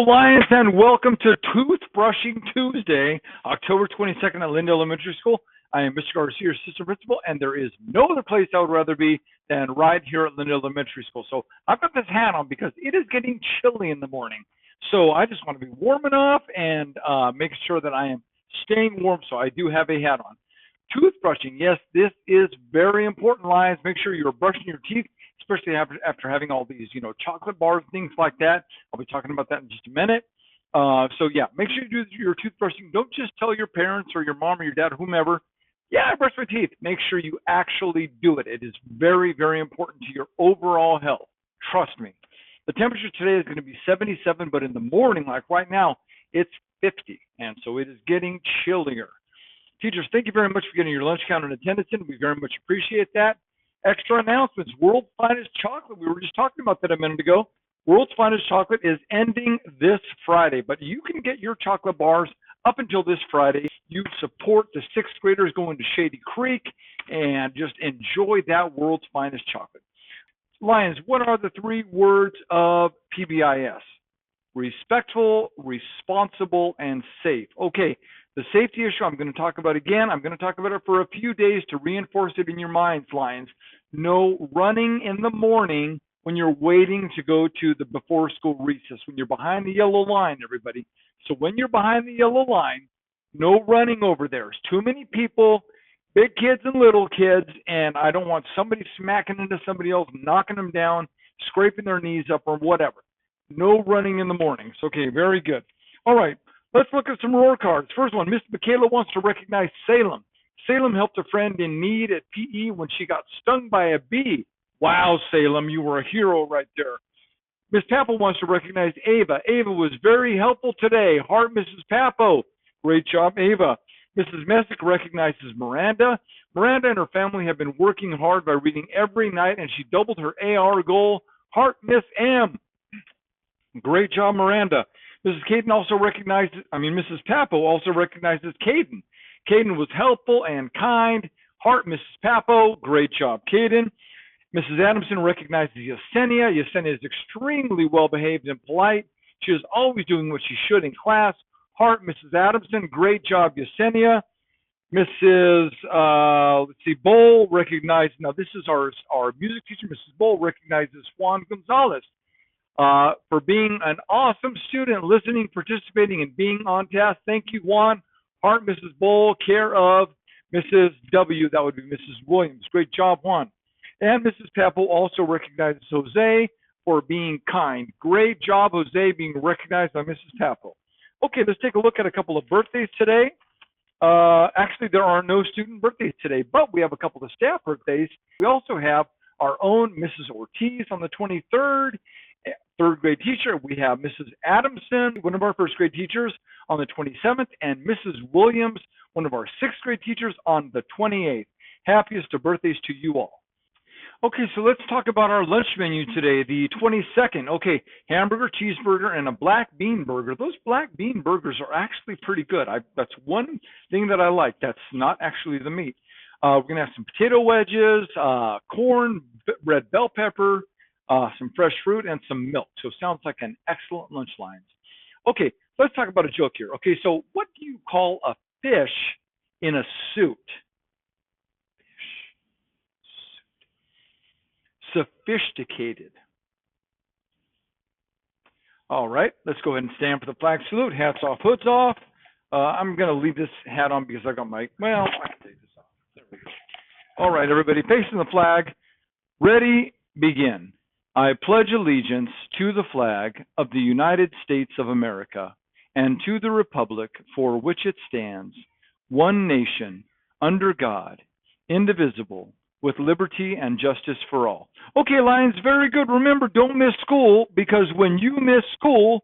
Lions, and welcome to Toothbrushing Tuesday, October 22nd at Linda Elementary School. I am Mr. Garcia, assistant principal, and there is no other place I would rather be than right here at Linda Elementary School. So I've got this hat on because it is getting chilly in the morning. So I just want to be warm enough and making sure that I am staying warm, so I do have a hat on. Toothbrushing, yes, this is very important, Lions. Make sure you're brushing your teeth, especially after having all these, chocolate bars, things like that. I'll be talking about that in just a minute. So yeah, make sure you do your toothbrushing. Don't just tell your parents or your mom or your dad or whomever, yeah, I brush my teeth. Make sure you actually do it. It is very, very important to your overall health. Trust me. The temperature today is going to be 77, but in the morning, like right now, it's 50. And so it is getting chillier. Teachers, thank you very much for getting your lunch count and attendance in. We very much appreciate that. Extra announcements. World's Finest Chocolate. We were just talking about that a minute ago. World's Finest Chocolate is ending this Friday, but you can get your chocolate bars up until this Friday. You support the sixth graders going to Shady Creek and just enjoy that World's Finest Chocolate. Lions, what are the three words of PBIS? Respectful, responsible, and safe. Okay, the safety issue I'm going to talk about again. I'm going to talk about it for a few days to reinforce it in your minds, Lions. No running in the morning when you're waiting to go to the before school recess, when you're behind the yellow line, everybody. So when you're behind the yellow line, no running over there. There's too many people, big kids and little kids, and I don't want somebody smacking into somebody else, knocking them down, scraping their knees up or whatever. No running in the mornings. Okay, very good. All right, let's look at some roar cards. First one, Miss Michaela wants to recognize Salem. Salem helped a friend in need at PE when she got stung by a bee. Wow, Salem, you were a hero right there. Miss Papo wants to recognize Ava. Ava was very helpful today. Heart, Mrs. Papo. Great job, Ava. Mrs. Messick recognizes Miranda. Miranda and her family have been working hard by reading every night, and she doubled her AR goal. Heart, Miss M. Great job, Miranda. Mrs. Papo also recognizes Caden. Caden was helpful and kind. Heart, Mrs. Papo. Great job, Caden. Mrs. Adamson recognizes Yesenia. Yesenia is extremely well behaved and polite. She is always doing what she should in class. Heart, Mrs. Adamson. Great job, Yesenia. Mrs. Bowl recognizes, now this is our music teacher, Mrs. Bowl recognizes Juan Gonzalez for being an awesome student, listening, participating, and being on task. Thank you, Juan. Heart, Mrs. Bowl, care of Mrs. W. That would be Mrs. Williams. Great job, Juan. And Mrs. Papo also recognizes Jose for being kind. Great job, Jose, being recognized by Mrs. Papo. Okay, let's take a look at a couple of birthdays today. Actually, there are no student birthdays today, but we have a couple of staff birthdays. We also have our own Mrs. Ortiz on the 23rd, third grade teacher. We have Mrs. Adamson, one of our first grade teachers, on the 27th, and Mrs. Williams, one of our sixth grade teachers, on the 28th. Happiest of birthdays to you all. Okay, so let's talk about our lunch menu today, the 22nd. Okay, hamburger, cheeseburger, and a black bean burger. Those black bean burgers are actually pretty good. That's one thing that I like. That's not actually the meat. We're going to have some potato wedges, corn, red bell pepper, some fresh fruit, and some milk. So sounds like an excellent lunch, Lions. Okay, let's talk about a joke here. Okay, so what do you call a fish in a suit? Sophisticated. All right, let's go ahead and stand for the flag salute. Hats off, hoods off. I'm going to leave this hat on because I got I can take this off. There we go. All right, everybody, facing the flag. Ready, begin. I pledge allegiance to the flag of the United States of America and to the republic for which it stands, one nation, under God, indivisible, with liberty and justice for all. Okay, Lions, very good. Remember, don't miss school, because when you miss school,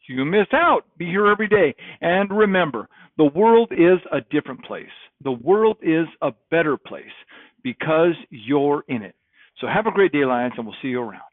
you miss out. Be here every day. And remember, the world is a different place. The world is a better place because you're in it. So have a great day, Lions, and we'll see you around.